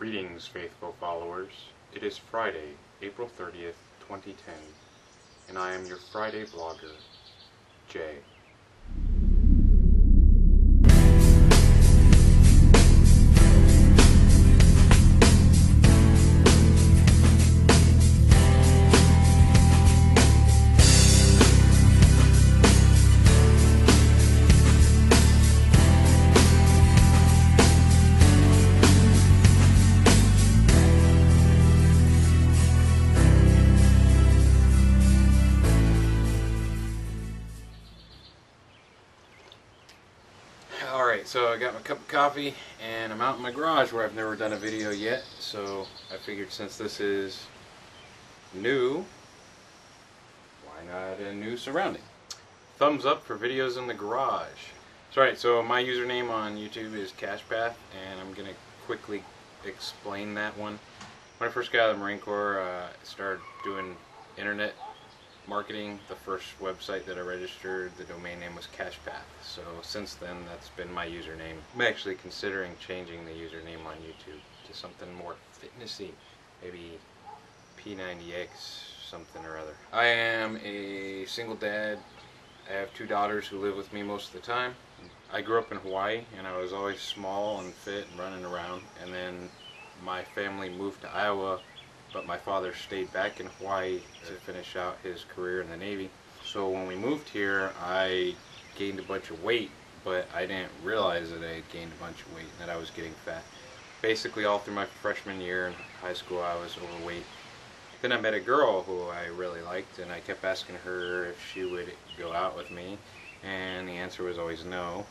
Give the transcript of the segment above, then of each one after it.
Greetings, faithful followers. It is Friday, April 30th, 2010, and I am your Friday vlogger, Jay. Alright, so I got my cup of coffee and I'm out in my garage where I've never done a video yet, so I figured since this is new, why not a new surrounding? Thumbs up for videos in the garage. So, alright, so my username on YouTube is CashPath, and I'm going to quickly explain that one. When I first got out of the Marine Corps, I started doing internet marketing. The first website that I registered, the domain name was CashPath. So since then, that's been my username. I'm actually considering changing the username on YouTube to something more fitnessy, maybe P90X something or other. I am a single dad. I have two daughters who live with me most of the time. I grew up in Hawaii, and I was always small and fit and running around, and then my family moved to Iowa, but my father stayed back in Hawaii to finish out his career in the Navy. So when we moved here, I gained a bunch of weight, but I didn't realize that I had gained a bunch of weight and that I was getting fat. Basically all through my freshman year in high school, I was overweight. Then I met a girl who I really liked, and I kept asking her if she would go out with me, and the answer was always no.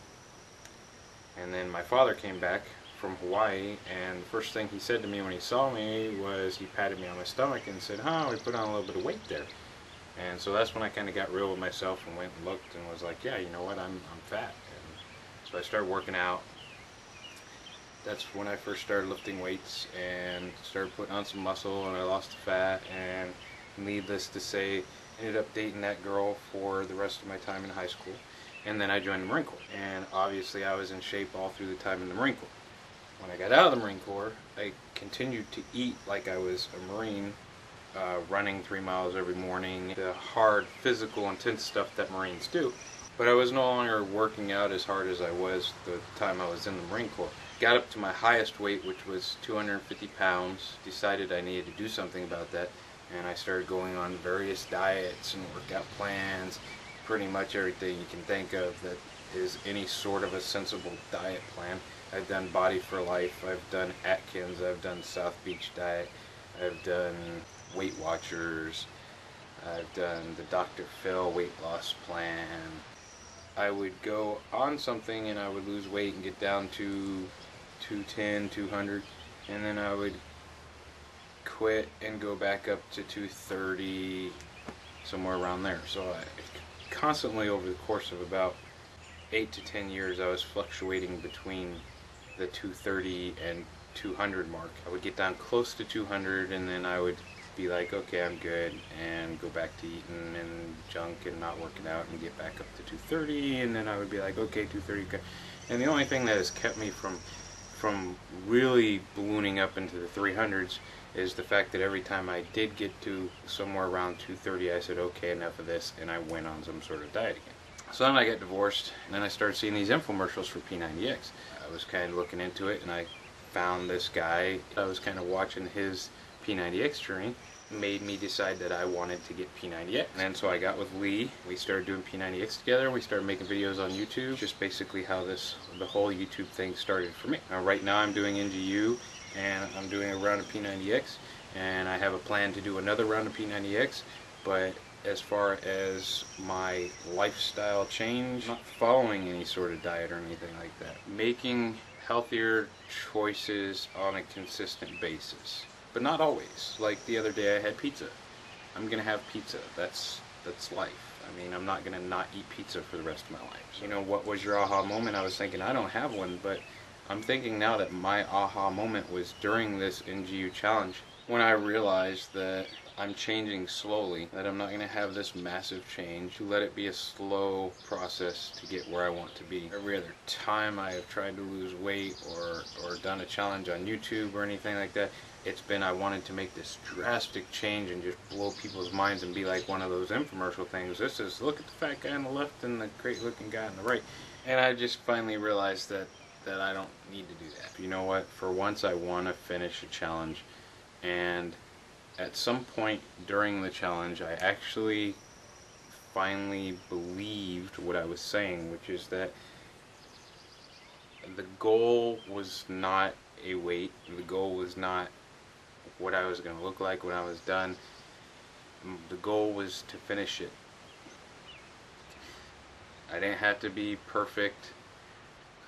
And then my father came back from Hawaii, and the first thing he said to me when he saw me was he patted me on my stomach and said, "Oh, we put on a little bit of weight there." And so that's when I kind of got real with myself and went and looked and was like, yeah, you know what, I'm fat. And so I started working out. That's when I first started lifting weights and started putting on some muscle, and I lost the fat, and needless to say, ended up dating that girl for the rest of my time in high school. And then I joined the Marine Corps, and obviously I was in shape all through the time in the Marine Corps. When I got out of the Marine Corps, I continued to eat like I was a Marine, running 3 miles every morning, the hard, physical, intense stuff that Marines do. But I was no longer working out as hard as I was the time I was in the Marine Corps. Got up to my highest weight, which was 250 pounds, decided I needed to do something about that, and I started going on various diets and workout plans, pretty much everything you can think of that is any sort of a sensible diet plan. I've done Body for Life, I've done Atkins, I've done South Beach Diet, I've done Weight Watchers, I've done the Dr. Phil weight loss plan. I would go on something and I would lose weight and get down to 210, 200, and then I would quit and go back up to 230, somewhere around there. So I constantly, over the course of about 8 to 10 years, I was fluctuating between the 230 and 200 mark. I would get down close to 200, and then I would be like, okay, I'm good, and go back to eating and junk and not working out and get back up to 230, and then I would be like, okay, 230, okay. And the only thing that has kept me from really ballooning up into the 300s is the fact that every time I did get to somewhere around 230, I said, okay, enough of this, and I went on some sort of diet again. So then I got divorced, and then I started seeing these infomercials for P90X. I was kind of looking into it, and I found this guy. I was kind of watching his P90X journey. Made me decide that I wanted to get P90X. And so I got with Lee. We started doing P90X together. We started making videos on YouTube. Just basically how the whole YouTube thing started for me. Right now I'm doing NGU, and I'm doing a round of P90X, and I have a plan to do another round of P90X, but as far as my lifestyle change, not following any sort of diet or anything like that. Making healthier choices on a consistent basis. But not always. Like the other day I had pizza. I'm gonna have pizza. That's life. I mean, I'm not gonna not eat pizza for the rest of my life. You know, what was your aha moment? I was thinking I don't have one, but I'm thinking now that my aha moment was during this NGU challenge, when I realized that I'm changing slowly, that I'm not going to have this massive change, to let it be a slow process to get where I want to be. Every other time I have tried to lose weight or done a challenge on YouTube or anything like that, it's been I wanted to make this drastic change and just blow people's minds and be like one of those infomercial things. This is, look at the fat guy on the left and the great looking guy on the right. And I just finally realized that I don't need to do that. You know what? For once I want to finish a challenge, and at some point during the challenge I actually finally believed what I was saying, which is that the goal was not a weight, the goal was not what I was going to look like when I was done. The goal was to finish it. I didn't have to be perfect.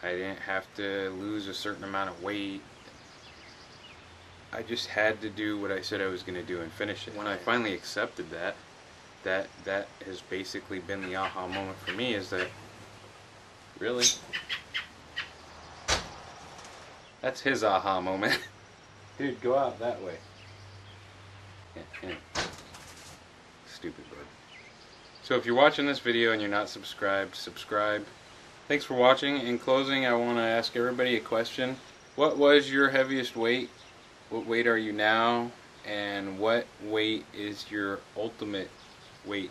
I didn't have to lose a certain amount of weight. I just had to do what I said I was going to do and finish it. When I finally accepted that has basically been the aha moment for me, is that, really? That's his aha moment. Dude, go out that way. Yeah. Stupid bird. So if you're watching this video and you're not subscribed, subscribe. Thanks for watching. In closing, I want to ask everybody a question. What was your heaviest weight? What weight are you now? And what weight is your ultimate weight?